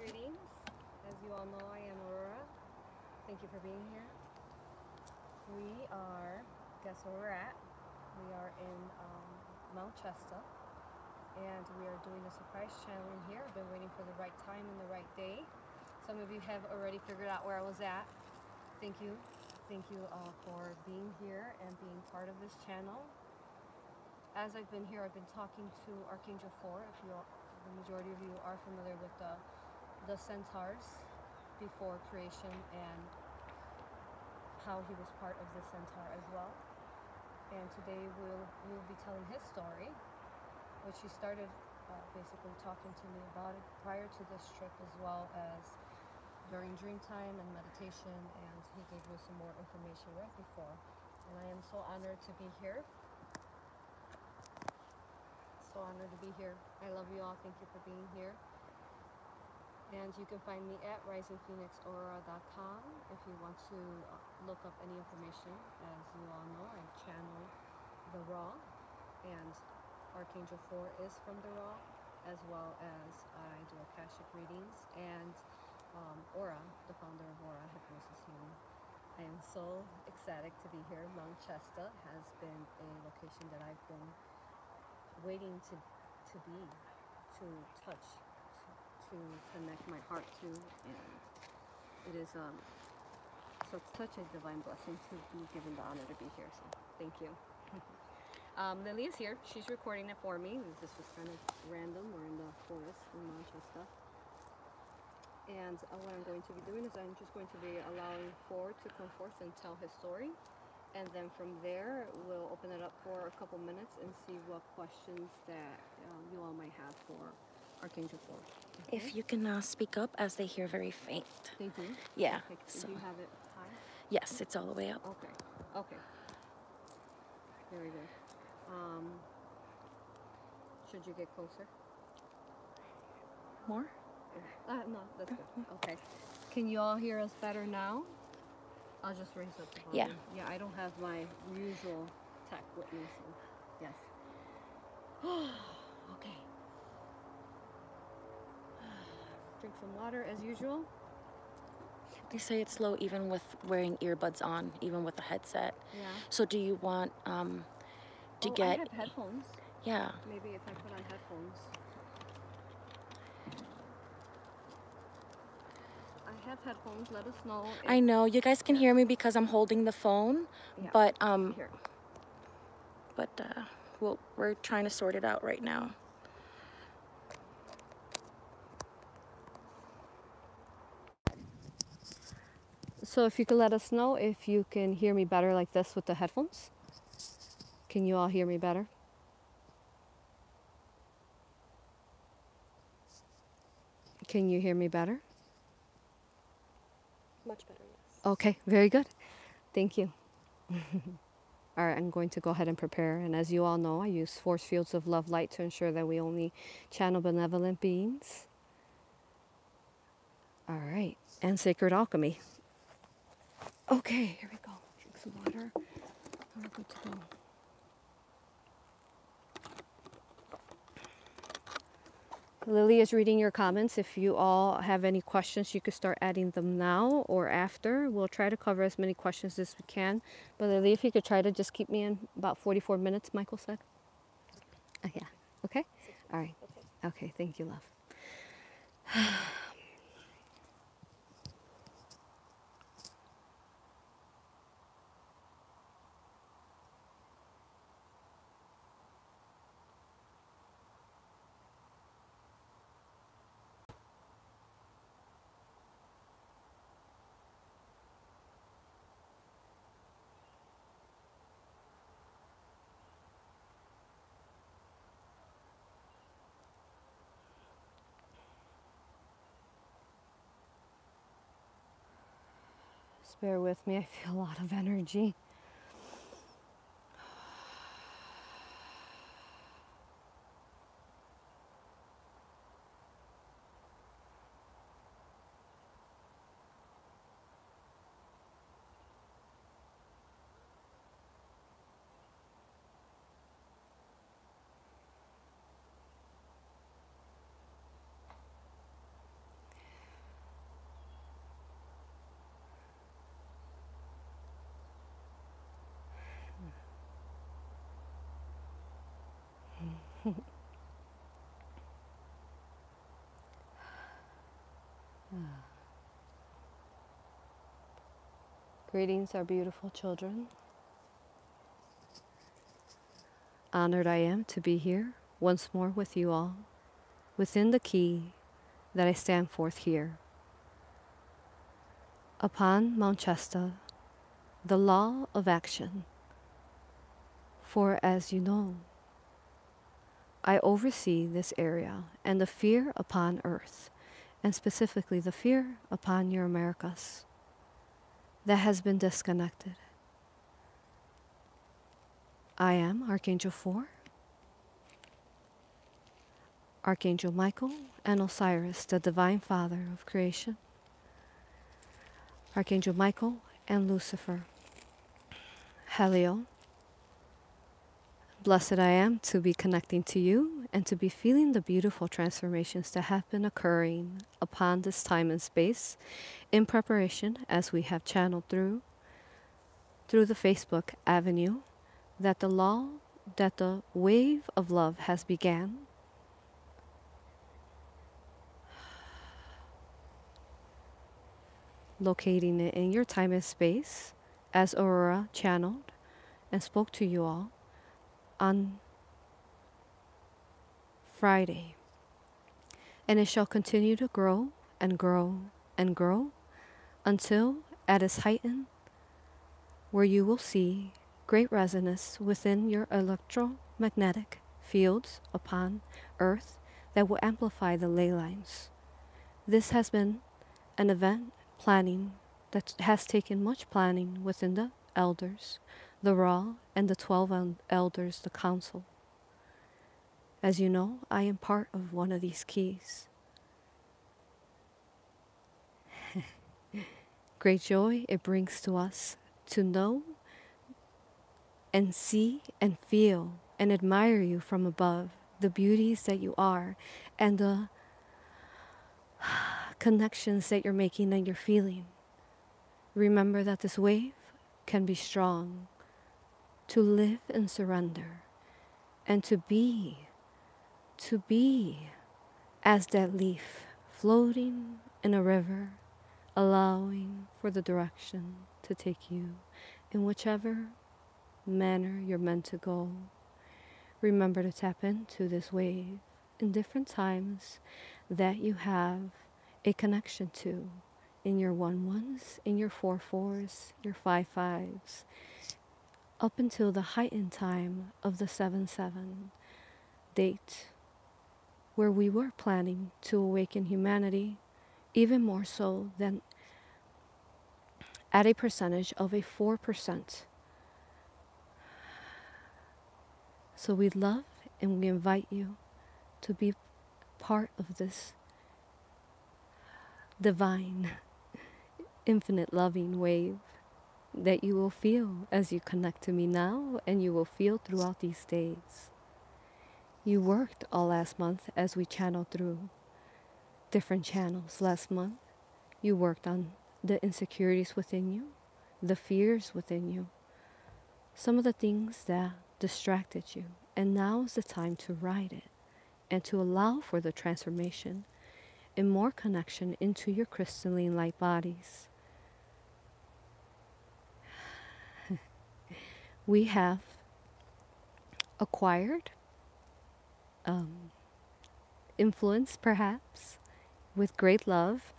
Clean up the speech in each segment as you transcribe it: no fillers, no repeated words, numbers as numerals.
Greetings. As you all know, I am Aurora. Thank you for being here. We are, guess where we're at? We are in Mt Shasta, and we are doing a surprise channeling here. I've been waiting for the right time and the right day. Some of you have already figured out where I was at. Thank you. Thank you for being here and being part of this channel. As I've been here, I've been talking to Archangel Four. If you, the majority of you are familiar with the centaurs before creation and how he was part of the centaur as well. And today we'll be telling his story, which he started basically talking to me about it prior to this trip, as well as during dream time and meditation, and he gave me some more information right before. And I am so honored to be here. So honored to be here. I love you all. Thank you for being here. And you can find me at risingphoenixaurora.com if you want to look up any information. As you all know, I channel the raw, and Archangel 4 is from the raw, as well as I do Akashic readings, and Aura, the founder of Aura, Hypnosis healing. I am so ecstatic to be here. Mt Shasta has been a location that I've been waiting to be, to touch, to connect my heart to, and it is such a divine blessing to be given the honor to be here. So thank you. Lily is here. She's recording it for me. This was kind of random. We're in the forest in Mt Shasta, and what I'm going to be doing is I'm just going to be allowing Four to come forth and tell his story, and then from there we'll open it up for a couple minutes and see what questions that you all might have for Archangel Four. Okay? If you can speak up, as they hear very faint. They do? Yeah. Okay. So. Do you have it high? Yes, it's all the way up. Okay. Okay. Very good. Should you get closer? More? No, that's good. Okay. Can you all hear us better now? I'll just raise up the volume. Yeah. Yeah, I don't have my usual tech with me, so yes. Okay. Drink some water as usual. They say it's slow even with wearing earbuds on, even with a headset. Yeah. So do you want to get... I have headphones. Yeah. Maybe if I put on headphones. I have headphones. Let us know. I know you guys can hear me because I'm holding the phone, Yeah. but Here. we're trying to sort it out right now. So if you could let us know if you can hear me better like this with the headphones. Can you all hear me better? Can you hear me better? Much better, yes. Okay, very good. Thank you. All right, I'm going to go ahead and prepare. And as you all know, I use force fields of love light to ensure that we only channel benevolent beings. All right, and sacred alchemy. Okay, here we go. Drink some water. We're good to go. Lily is reading your comments. If you all have any questions, you could start adding them now or after. We'll try to cover as many questions as we can. But Lily, if you could try to just keep me in about 44 minutes, Michael said. Yeah. Okay? All right. Okay, thank you, love. Just bear with me. I feel a lot of energy. Greetings, our beautiful children. Honored I am to be here once more with you all, within the key that I stand forth here. Upon Mt Shasta, the law of action. For as you know, I oversee this area and the fear upon earth, and specifically the fear upon your Americas, that has been disconnected. I am Archangel Four, Archangel Michael and Osiris, the Divine Father of creation, Archangel Michael and Lucifer, Heliel. Blessed I am to be connecting to you and to be feeling the beautiful transformations that have been occurring upon this time and space in preparation as we have channeled through the Facebook avenue that the wave of love has began. Locating it in your time and space as Aurora channeled and spoke to you all on Friday. And it shall continue to grow and grow and grow until at its heightened, where you will see great resonance within your electromagnetic fields upon Earth that will amplify the ley lines. This has been an event planning that has taken much planning within the elders, the Ra, and the 12 elders, the council. As you know, I am part of one of these keys. Great joy it brings to us to know and see and feel and admire you from above, the beauties that you are and the connections that you're making and you're feeling. Remember that this wave can be strong, to live in surrender and to be as that leaf floating in a river, allowing for the direction to take you in whichever manner you're meant to go. Remember to tap into this wave in different times that you have a connection to in your 1-1s, in your 4-4s, your 5-5s, up until the heightened time of the 7-7 date, where we were planning to awaken humanity even more so than at a percentage of a 4%. So we love and we invite you to be part of this divine, infinite loving wave that you will feel as you connect to me now and you will feel throughout these days. You worked all last month as we channeled through different channels last month. You worked on the insecurities within you, the fears within you, some of the things that distracted you. And now is the time to ride it and to allow for the transformation and more connection into your crystalline light bodies. We have acquired influence, perhaps, with great love,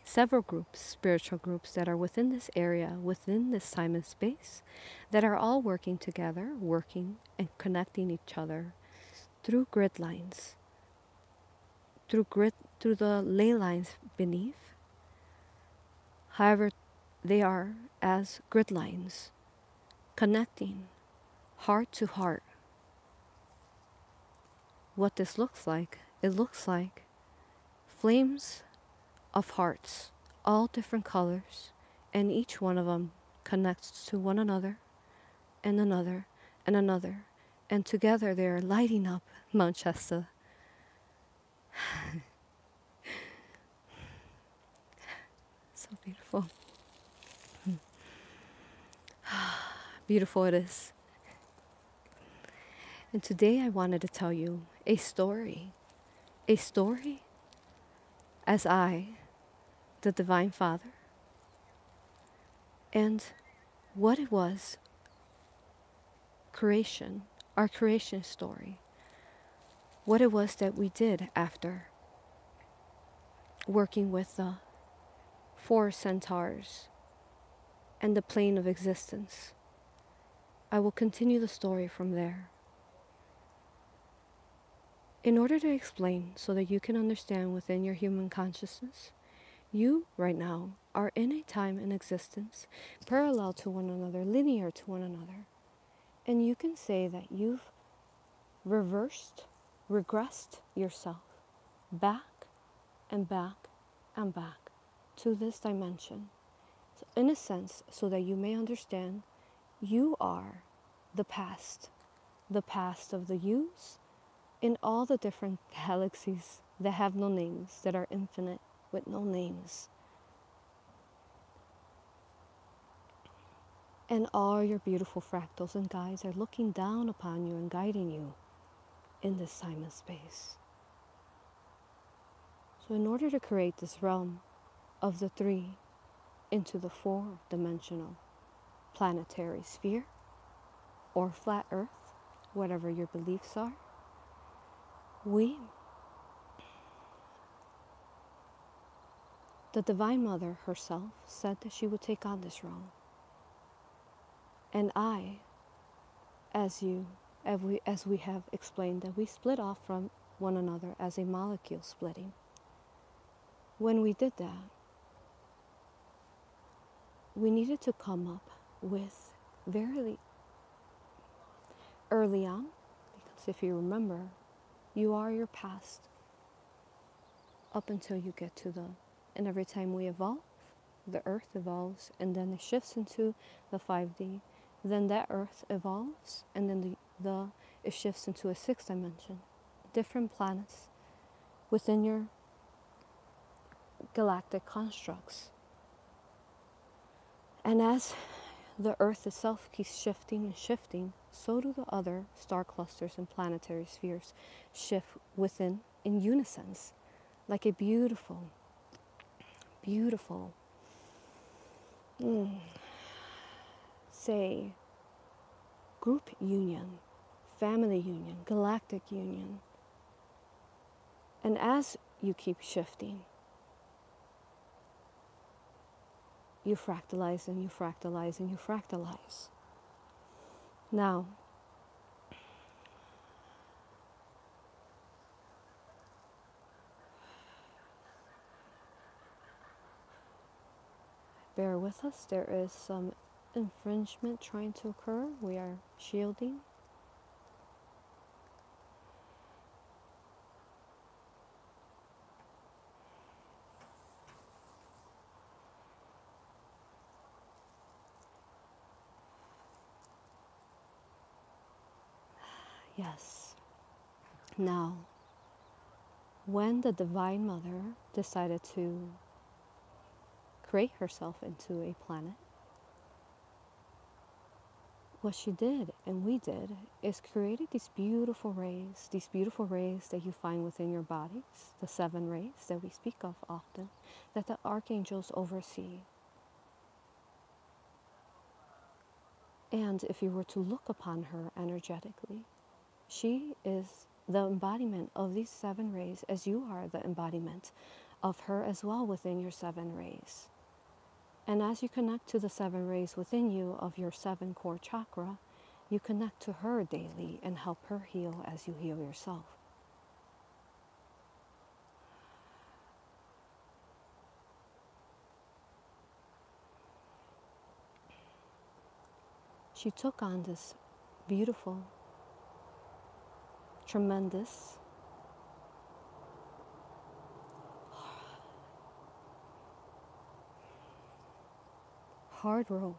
several groups, spiritual groups that are within this area, within this time and space, that are all working together, working and connecting each other through grid lines, through the ley lines beneath. However, they are as grid lines, connecting heart to heart. What this looks like, it looks like flames of hearts, all different colors, and each one of them connects to one another and another and another, and together they're lighting up Mt Shasta. So beautiful. Beautiful it is. And today I wanted to tell you a story. A story as I, the Divine Father, and what it was, creation, our creation story, what it was that we did after working with the 4 centaurs and the plane of existence. I will continue the story from there. In order to explain so that you can understand within your human consciousness, you right now are in a time in existence parallel to one another, linear to one another. And you can say that you've regressed yourself back and back and back to this dimension. So in a sense, so that you may understand, you are the past of the yous in all the different galaxies that have no names, that are infinite with no names. And all your beautiful fractals and guides are looking down upon you and guiding you in this time and space. So in order to create this realm of the 3 into the 4-dimensional planetary sphere or flat earth, whatever your beliefs are, the Divine Mother herself said that she would take on this role. And I, as we have explained, that we split off from one another as a molecule splitting. When we did that, we needed to come up with very early on, because if you remember, you are your past up until you get to and every time we evolve, the earth evolves, and then it shifts into the 5D, then that earth evolves, and then it shifts into a 6th dimension, different planets within your galactic constructs. And as the earth itself keeps shifting and shifting, so do the other star clusters and planetary spheres shift within in unison, like a beautiful say group union, family union, galactic union. And as you keep shifting, you fractalize and you fractalize and you fractalize. Now, bear with us, there is some infringement trying to occur. We are shielding. Yes. Now, when the Divine Mother decided to create herself into a planet, what she did, and we did, is created these beautiful rays that you find within your bodies, the 7 rays that we speak of often, that the archangels oversee. And if you were to look upon her energetically, she is the embodiment of these 7 rays, as you are the embodiment of her as well within your 7 rays. And as you connect to the 7 rays within you of your 7 core chakra, you connect to her daily and help her heal as you heal yourself. She took on this beautiful, tremendous, hard role.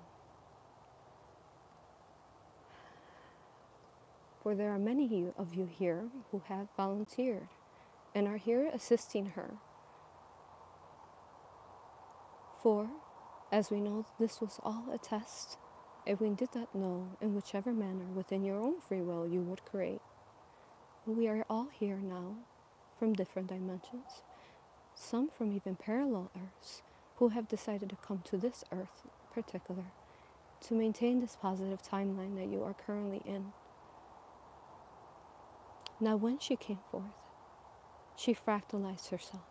For there are many of you here who have volunteered and are here assisting her. For, as we know, this was all a test if we did not know in whichever manner within your own free will you would create. We are all here now from different dimensions, some from even parallel Earths, who have decided to come to this Earth in particular to maintain this positive timeline that you are currently in. Now when she came forth, she fractalized herself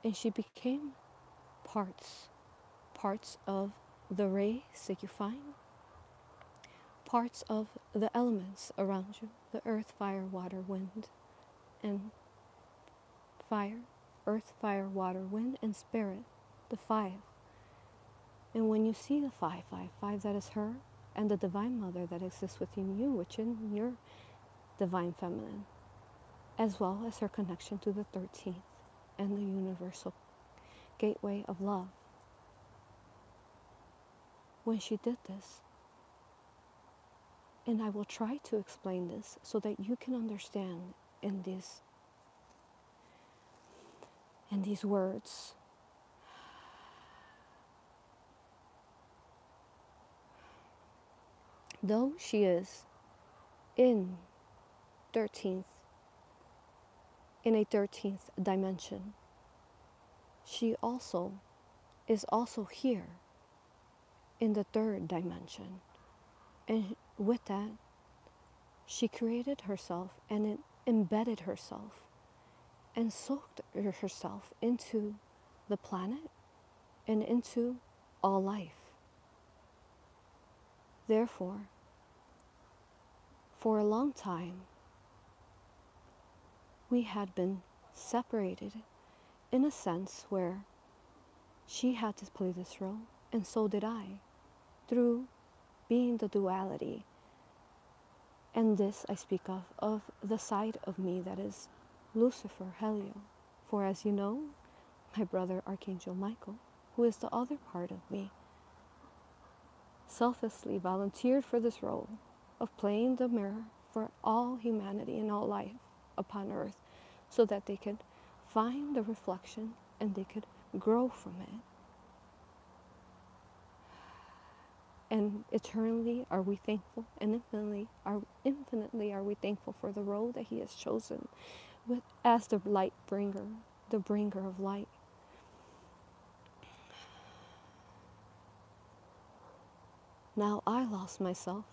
and she became parts of the rays that you find, parts of the elements around you, the earth, fire, water, wind, and fire, earth, fire, water, wind, and spirit, the five. And when you see the 555, that is her and the Divine Mother that exists within you, which in your Divine Feminine, as well as her connection to the 13th and the universal gateway of love. When she did this, and I will try to explain this so that you can understand in these words. Though she is in a 13th dimension, she is also here in the 3rd dimension. And with that, she created herself and embedded herself and soaked herself into the planet and into all life. Therefore, for a long time, we had been separated in a sense where she had to play this role, and so did I, through being the duality. And this I speak of the side of me that is Lucifer, Helio. For as you know, my brother Archangel Michael, who is the other part of me, selflessly volunteered for this role of playing the mirror for all humanity and all life upon earth, so that they could find the reflection and they could grow from it. And eternally are we thankful, and infinitely are we thankful for the role that he has chosen as the light bringer, the bringer of light. Now I lost myself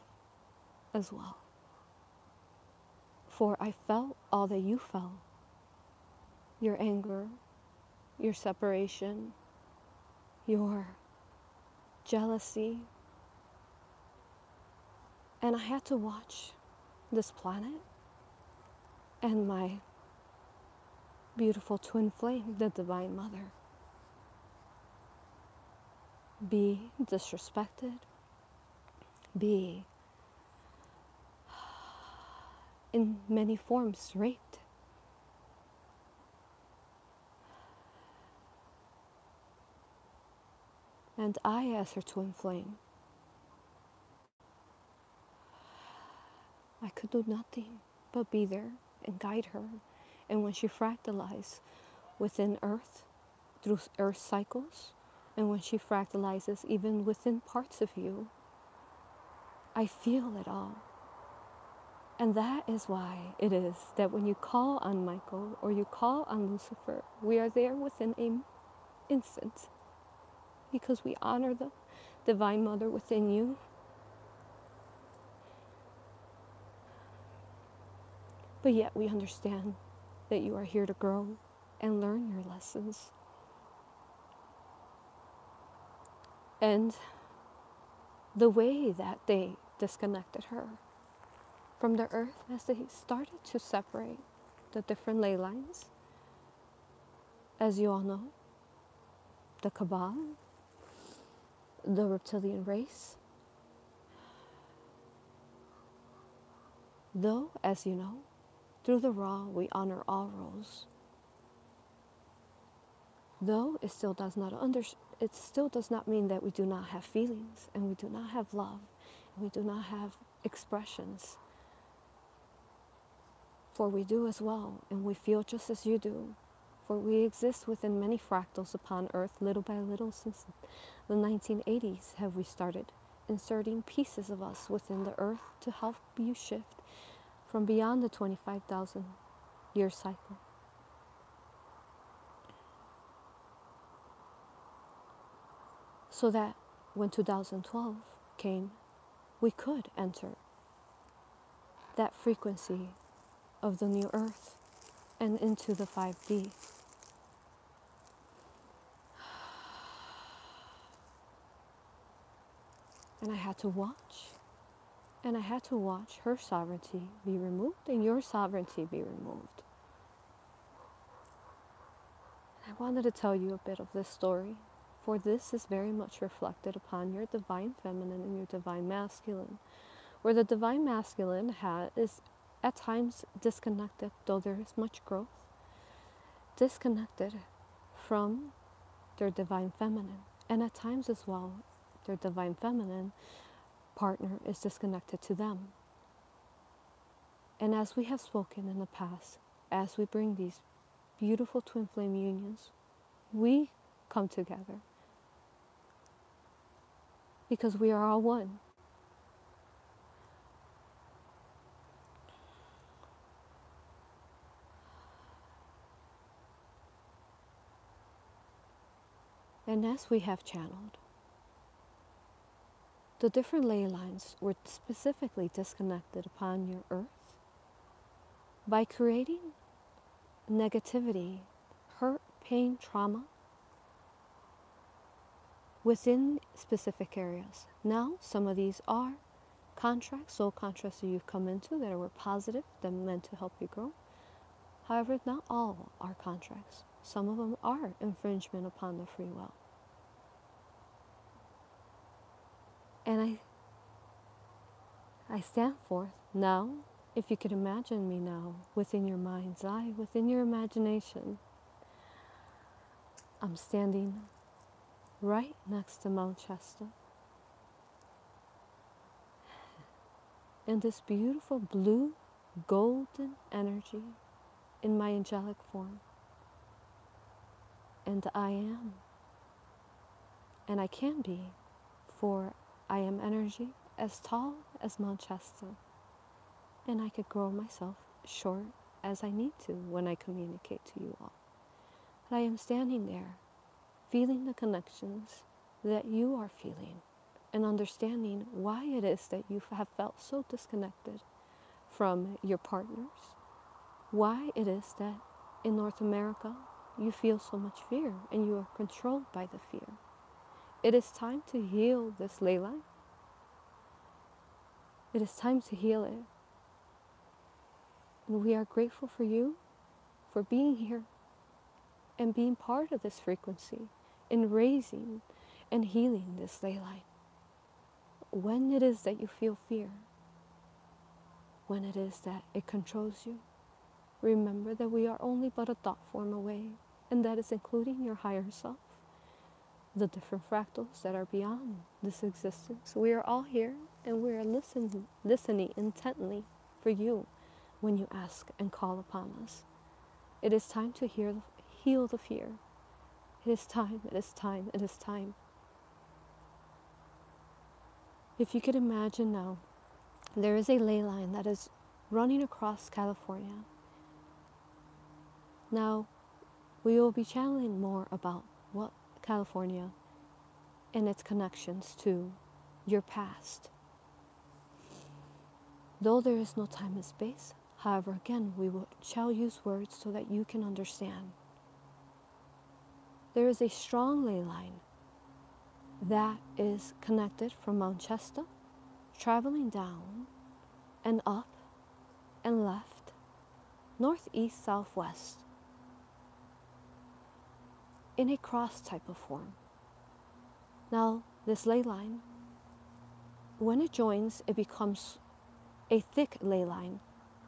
as well, for I felt all that you felt, your anger, your separation, your jealousy, and I had to watch this planet and my beautiful twin flame, the Divine Mother, be disrespected, be in many forms raped. And I, as her twin flame, I could do nothing but be there and guide her. And when she fractalized within Earth, through Earth cycles, and when she fractalizes even within parts of you, I feel it all. And that is why it is that when you call on Michael or you call on Lucifer, we are there within an instant, because we honor the Divine Mother within you. But yet we understand that you are here to grow and learn your lessons. And the way that they disconnected her from the earth, as they started to separate the different ley lines, as you all know, the Cabal, the reptilian race, though, as you know, through the Ra, we honor all roles. Though it still does not mean that we do not have feelings, and we do not have love, and we do not have expressions. For we do as well, and we feel just as you do. For we exist within many fractals upon earth, little by little, since the 1980s have we started inserting pieces of us within the earth to help you shift from beyond the 25,000 year cycle. So that when 2012 came, we could enter that frequency of the new earth and into the 5D. And I had to watch. And I had to watch her sovereignty be removed and your sovereignty be removed. And I wanted to tell you a bit of this story, for this is very much reflected upon your divine feminine and your divine masculine, where the divine masculine is at times disconnected, though there is much growth, disconnected from their divine feminine. And at times as well, their divine feminine partner is disconnected to them. And as we have spoken in the past, as we bring these beautiful twin flame unions, we come together because we are all one. And as we have channeled, the different ley lines were specifically disconnected upon your earth by creating negativity, hurt, pain, trauma within specific areas. Now, some of these are contracts, soul contracts that you've come into that were positive, that meant to help you grow. However, not all are contracts. Some of them are infringement upon the free will. And I stand forth now, if you could imagine me now, within your mind's eye, within your imagination. I'm standing right next to Mt Shasta. In this beautiful blue, golden energy in my angelic form. And I am. And I can be, for I am energy as tall as Mt Shasta. And I could grow myself short as I need to when I communicate to you all. But I am standing there, feeling the connections that you are feeling, and understanding why it is that you have felt so disconnected from your partners, why it is that in North America you feel so much fear and you are controlled by the fear. It is time to heal this ley line. It is time to heal it. And we are grateful for you for being here and being part of this frequency in raising and healing this ley line. When it is that you feel fear, when it is that it controls you, remember that we are only but a thought form away, and that is including your higher self, the different fractals that are beyond this existence. We are all here, and we are listening intently for you when you ask and call upon us. It is time to heal the fear. It is time, it is time, it is time. If you could imagine now, there is a ley line that is running across California. Now, we will be channeling more about what California and its connections to your past. Though there is no time and space, however, again, shall use words so that you can understand. There is a strong ley line that is connected from Mt Shasta, traveling down and up and left, northeast, southwest, in a cross type of form. Now, this ley line, when it joins, it becomes a thick ley line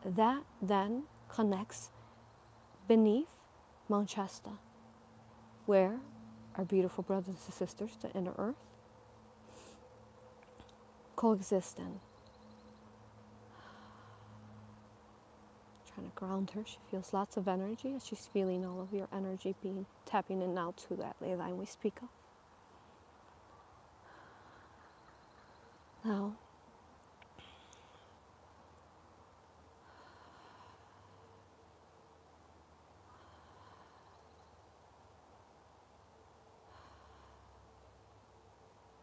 that then connects beneath Mt Shasta, where our beautiful brothers and sisters, the inner earth, coexist in. Trying to ground her. She feels lots of energy as she's feeling all of your energy being tapping in now to that ley line we speak of. Now,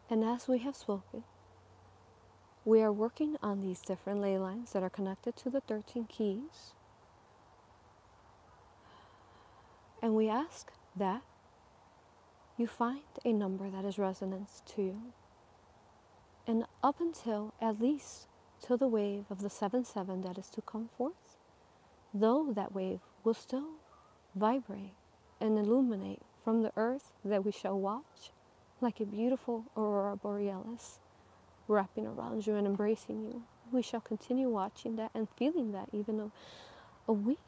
and as we have spoken, we are working on these different ley lines that are connected to the 13 keys. And we ask that you find a number that is resonance to you. And up until at least till the wave of the 7-7 that is to come forth, though that wave will still vibrate and illuminate from the earth that we shall watch like a beautiful Aurora Borealis wrapping around you and embracing you. We shall continue watching that and feeling that even a week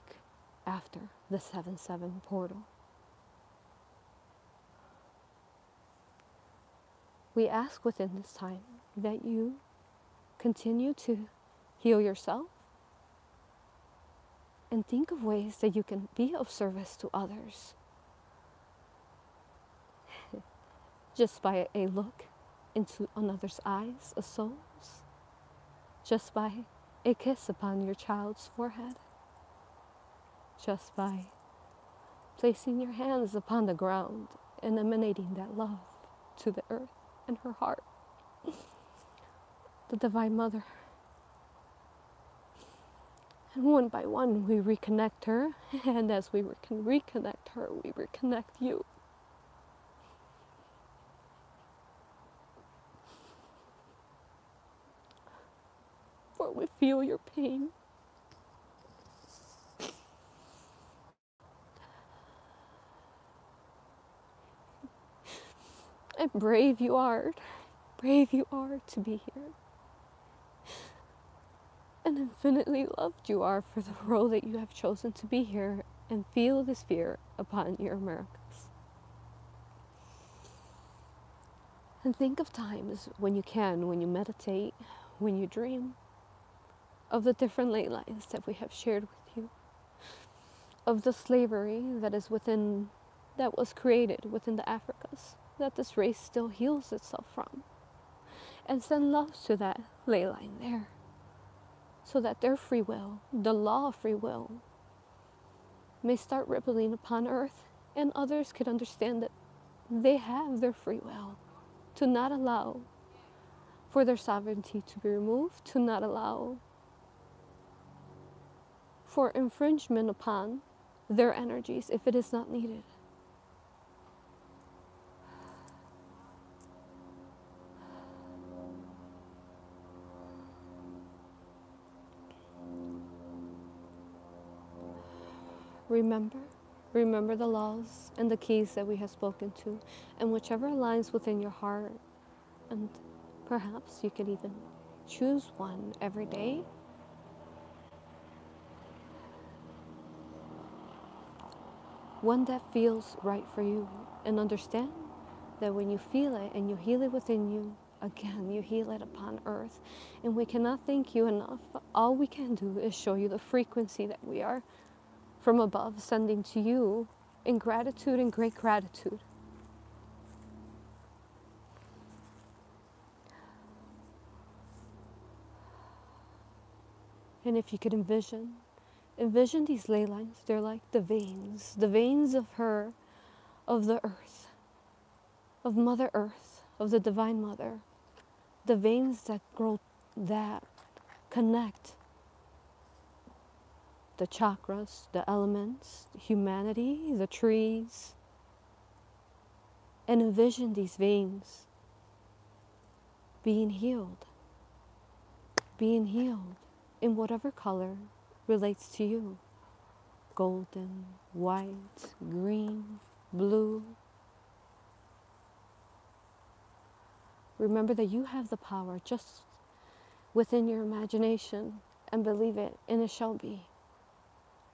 after the 7-7 portal. We ask within this time that you continue to heal yourself and think of ways that you can be of service to others. Just by a look into another's eyes, a soul's, just by a kiss upon your child's forehead, just by placing your hands upon the ground and emanating that love to the earth and her heart, the Divine Mother. And one by one we reconnect her, and as we can reconnect her, we reconnect you. For we feel your pain. And brave you are to be here. And infinitely loved you are for the role that you have chosen to be here and feel this fear upon your Americas. And think of times when you can, when you meditate, when you dream, of the different ley lines that we have shared with you, of the slavery that was created within the Africas, that this race still heals itself from, and send love to that ley line there, so that their free will, the law of free will, may start rippling upon earth, and others could understand that they have their free will to not allow for their sovereignty to be removed, to not allow for infringement upon their energies if it is not needed. Remember the laws and the keys that we have spoken to, and whichever aligns within your heart, and perhaps you could even choose one every day. One that feels right for you, and understand that when you feel it and you heal it within you, again, you heal it upon earth. And we cannot thank you enough. All we can do is show you the frequency that we are from above sending to you in gratitude and great gratitude. And if you could envision these ley lines, they're like the veins of her, of the earth, of Mother Earth, of the Divine Mother, the veins that grow, that connect the chakras, the elements, humanity, the trees, and envision these veins being healed in whatever color relates to you. Golden, white, green, blue. Remember that you have the power just within your imagination, and believe it, and it shall be.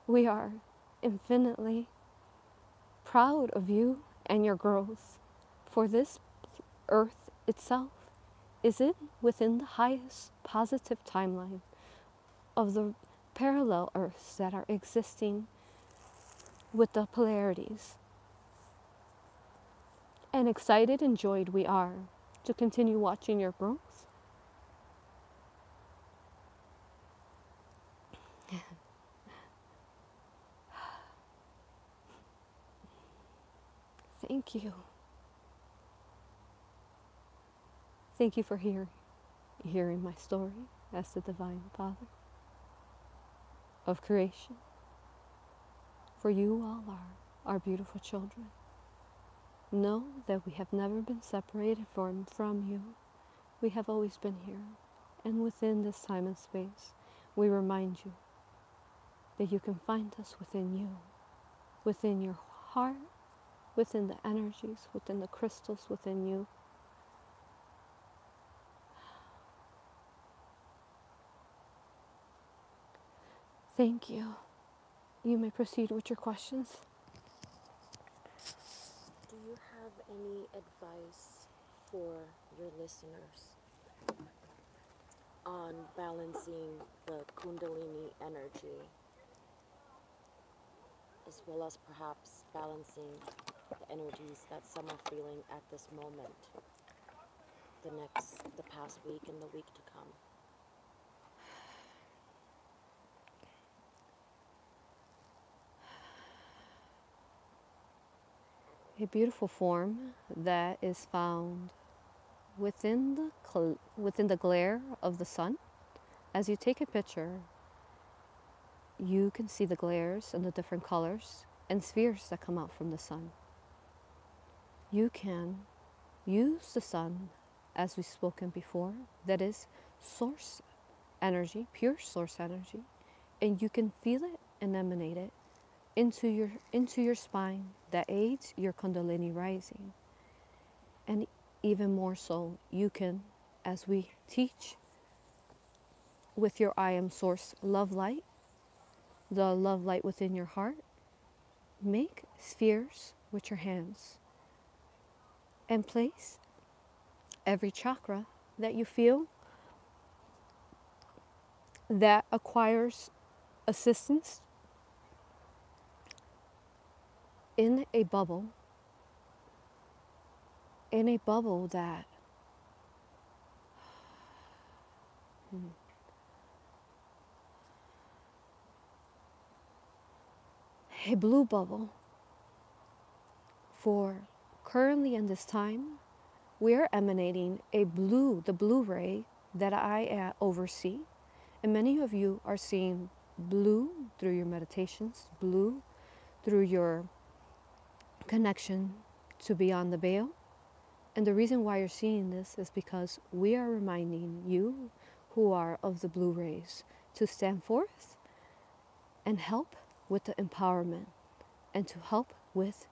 We are infinitely proud of you and your growth, for this earth itself is within the highest positive timeline of the parallel earths that are existing with the polarities. And excited and joyed we are to continue watching your growth thank you. Thank you for hearing my story as the Divine Father of creation. For you all are our beautiful children. Know that we have never been separated from you. We have always been here. And within this time and space, we remind you that you can find us within you, within your heart, within the energies, within the crystals within you. Thank you. You may proceed with your questions. Do you have any advice for your listeners on balancing the Kundalini energy, as well as perhaps balancing the energies that some are feeling at this moment, the past week and the week to come? A beautiful form that is found within the glare of the sun. As you take a picture, you can see the glares and the different colors and spheres that come out from the sun. You can use the sun, as we've spoken before, that is source energy, pure source energy, and you can feel it and emanate it into your spine that aids your Kundalini rising. And even more so, you can, as we teach, with your I am source love light, the love light within your heart, make spheres with your hands and place every chakra that you feel that acquires assistance in a bubble that a blue bubble. For currently in this time, we are emanating the blue ray that I oversee. And many of you are seeing blue through your meditations, blue through your connection to beyond the veil. And the reason why you're seeing this is because we are reminding you who are of the blue rays to stand forth and help with the empowerment and to help with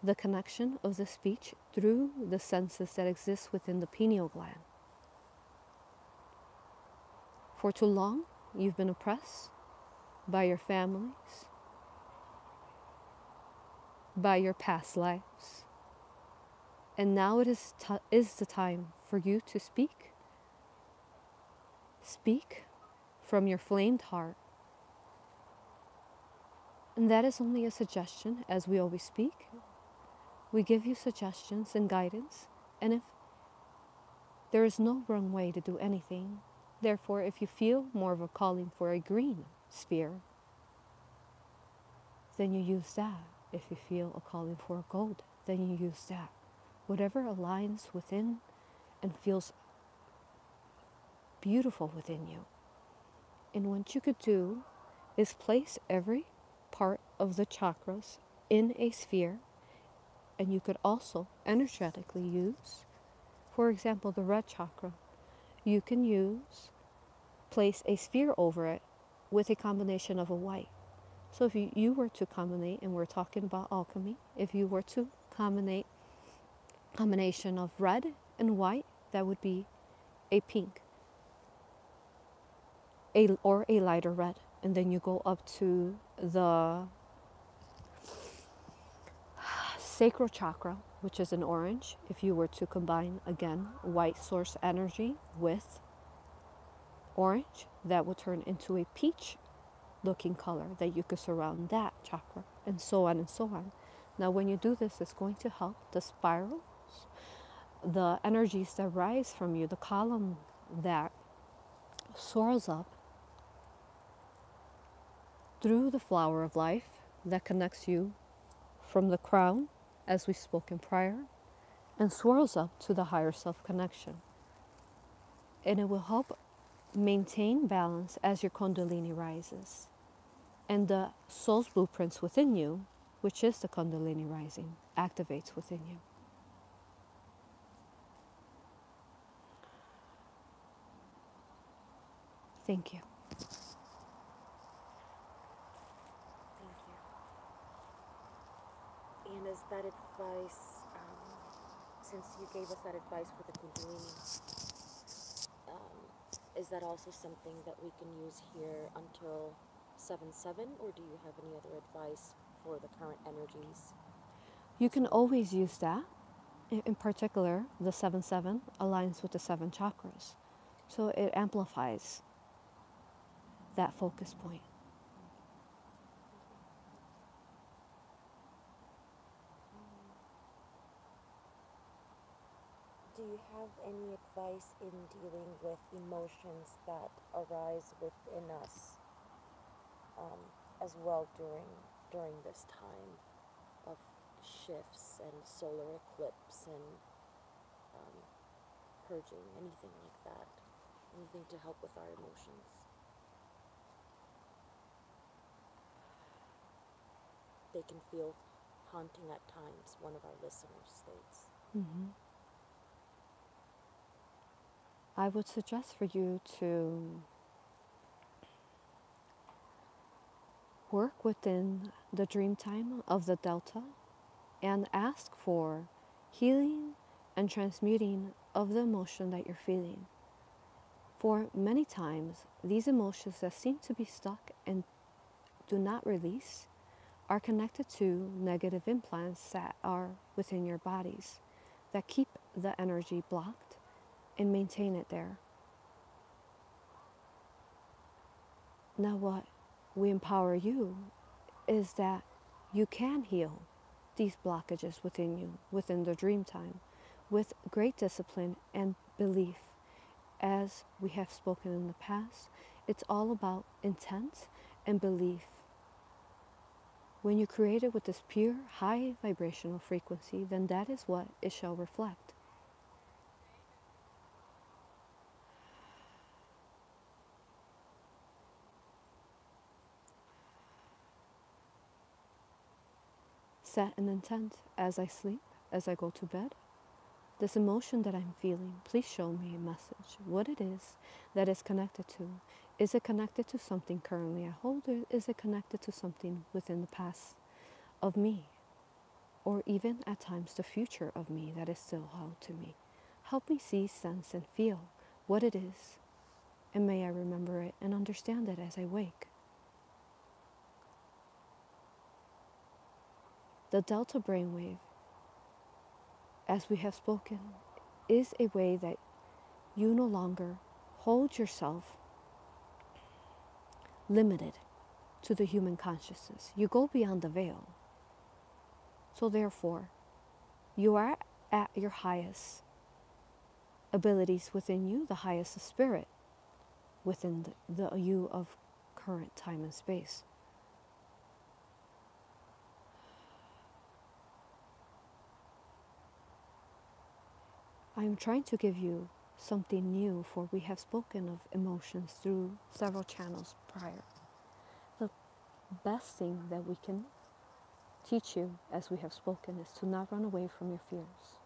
the connection of the speech through the senses that exist within the pineal gland. For too long, you've been oppressed by your families, by your past lives. And now it is the time for you to speak. Speak from your flamed heart. And that is only a suggestion, as we always speak. We give you suggestions and guidance. And if there is no wrong way to do anything, therefore, if you feel more of a calling for a green sphere, then you use that. If you feel a calling for a gold, then you use that. Whatever aligns within and feels beautiful within you. And what you could do is place every part of the chakras in a sphere, and you could also energetically use, for example, the red chakra. You can place a sphere over it with a combination of a white. So if you were to combine, and we're talking about alchemy, if you were to combination of red and white, that would be a pink, or a lighter red. And then you go up to the sacral chakra, which is an orange. If you were to combine, again, white source energy with orange, that would turn into a peach looking color that you could surround that chakra, and so on and so on. Now when you do this, it's going to help the spirals, the energies that rise from you, the column that soars up through the flower of life that connects you from the crown as we spoke in prior, and swirls up to the higher self connection. And it will help maintain balance as your Kundalini rises. And the soul's blueprints within you, which is the Kundalini rising, activates within you. Thank you. Thank you. And is that advice, since you gave us that advice for the Kundalini, is that also something that we can use here until 7/7, or do you have any other advice for the current energies? You can always use that. In particular, the 7/7 aligns with the 7 chakras. So it amplifies that focus point. Do you have any advice in dealing with emotions that arise within us as well during this time of shifts and solar eclipse and purging, anything like that? Anything to help with our emotions? They can feel haunting at times, one of our listeners states. Mm-hmm. I would suggest for you to work within the dream time of the Delta and ask for healing and transmuting of the emotion that you're feeling. For many times, these emotions that seem to be stuck and do not release are connected to negative implants that are within your bodies that keep the energy blocked and maintain it there. Now what we empower you is that you can heal these blockages within you, within the dream time, with great discipline and belief. As we have spoken in the past, it's all about intent and belief. When you create it with this pure, high vibrational frequency, then that is what it shall reflect. Set an intent as I sleep, as I go to bed. This emotion that I'm feeling, please show me a message, what it is that is connected to. Is it connected to something currently I hold, or is it connected to something within the past of me? Or even at times the future of me that is still held to me. Help me see, sense, and feel what it is, and may I remember it and understand it as I wake. The delta brainwave, as we have spoken, is a way that you no longer hold yourself limited to the human consciousness. You go beyond the veil. So therefore, you are at your highest abilities within you, the highest of spirit within the you of current time and space. I am trying to give you something new, for we have spoken of emotions through several channels prior. The best thing that we can teach you, as we have spoken, is to not run away from your fears.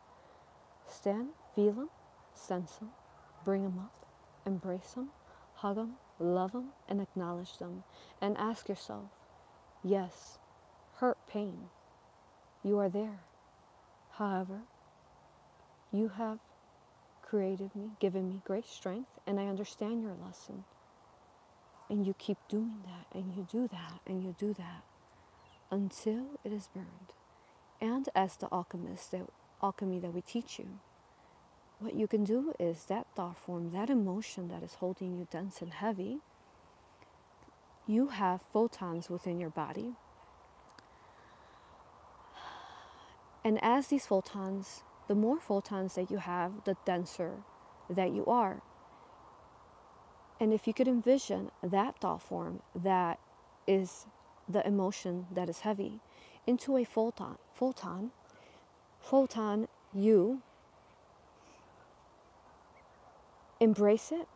Stand, feel them, sense them, bring them up, embrace them, hug them, love them, and acknowledge them. And ask yourself, yes, hurt, pain, you are there. However, you have created me, given me great strength, and I understand your lesson. And you keep doing that, and you do that, and you do that, until it is burned. And as the alchemist, the alchemy that we teach you, what you can do is that thought form, that emotion that is holding you dense and heavy, you have photons within your body. And as these photons, the more photons that you have, the denser that you are. And if you could envision that thought form that is the emotion that is heavy into a photon, photon, you embrace it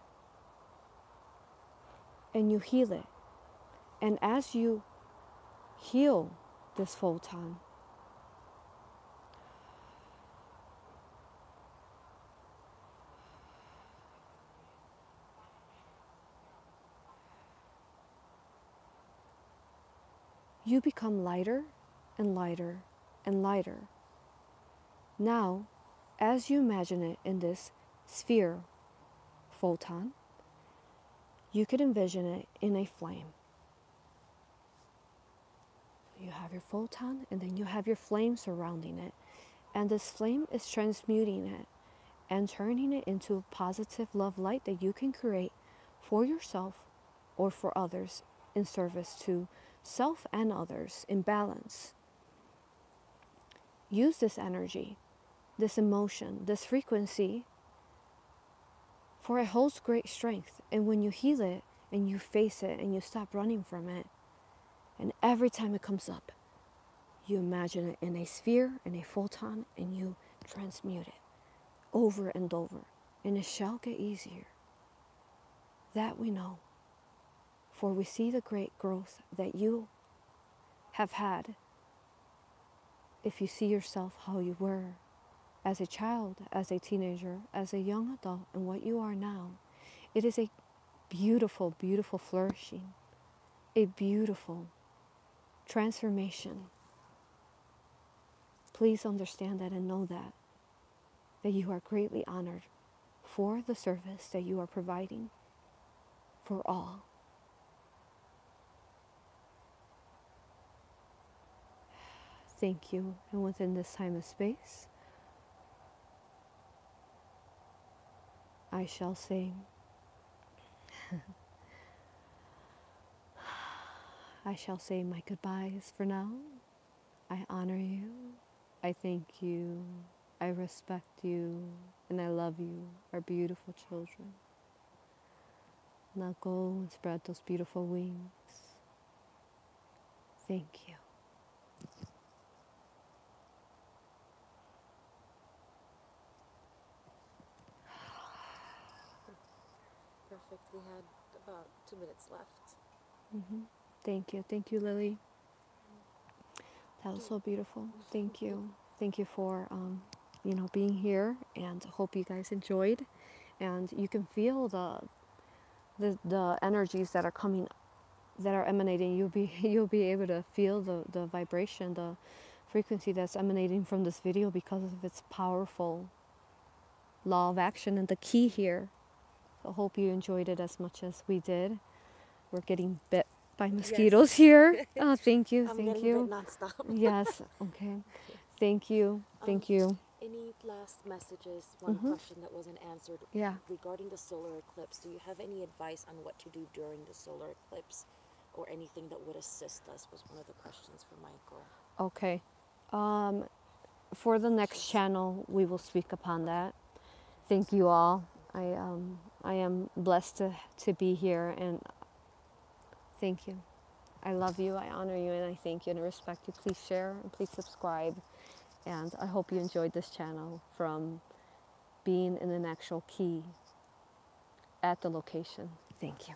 and you heal it. And as you heal this photon, you become lighter and lighter and lighter. Now, as you imagine it in this sphere photon, you could envision it in a flame. You have your photon and then you have your flame surrounding it. And this flame is transmuting it and turning it into a positive love light that you can create for yourself or for others in service to self and others in balance. Use this energy, this emotion, this frequency, for it holds great strength. And when you heal it and you face it and you stop running from it, and every time it comes up, you imagine it in a sphere, in a photon, and you transmute it over and over. And it shall get easier. That we know. For we see the great growth that you have had. If you see yourself how you were as a child, as a teenager, as a young adult, and what you are now, it is a beautiful, beautiful flourishing, a beautiful transformation. Please understand that and know that you are greatly honored for the service that you are providing for all. Thank you. And within this time and space, I shall sing. I shall say my goodbyes for now. I honor you. I thank you. I respect you. And I love you, our beautiful children. Now go and spread those beautiful wings. Thank you. Perfect. We had about 2 minutes left. Mm-hmm. Thank you. Thank you, Lily. That was so beautiful. Thank you. Thank you for, being here, and hope you guys enjoyed. And you can feel the energies that are coming, that are emanating. You'll be able to feel the vibration, the frequency that's emanating from this video because of its powerful law of action and the key here. So I hope you enjoyed it as much as we did. We're getting bit by mosquitoes here. Oh, thank you. I'm thank getting you. bit nonstop. Yes. Okay. Thank you. Thank you. Any last messages? One question that wasn't answered. Yeah. Regarding the solar eclipse, do you have any advice on what to do during the solar eclipse, or anything that would assist us? Was one of the questions for Michael. Okay. For the next channel, we will speak upon that. Thank you all. I am blessed to be here, and thank you. I love you, I honor you, and I thank you and I respect you. Please share and please subscribe. And I hope you enjoyed this channel from being in an actual key at the location. Thank you.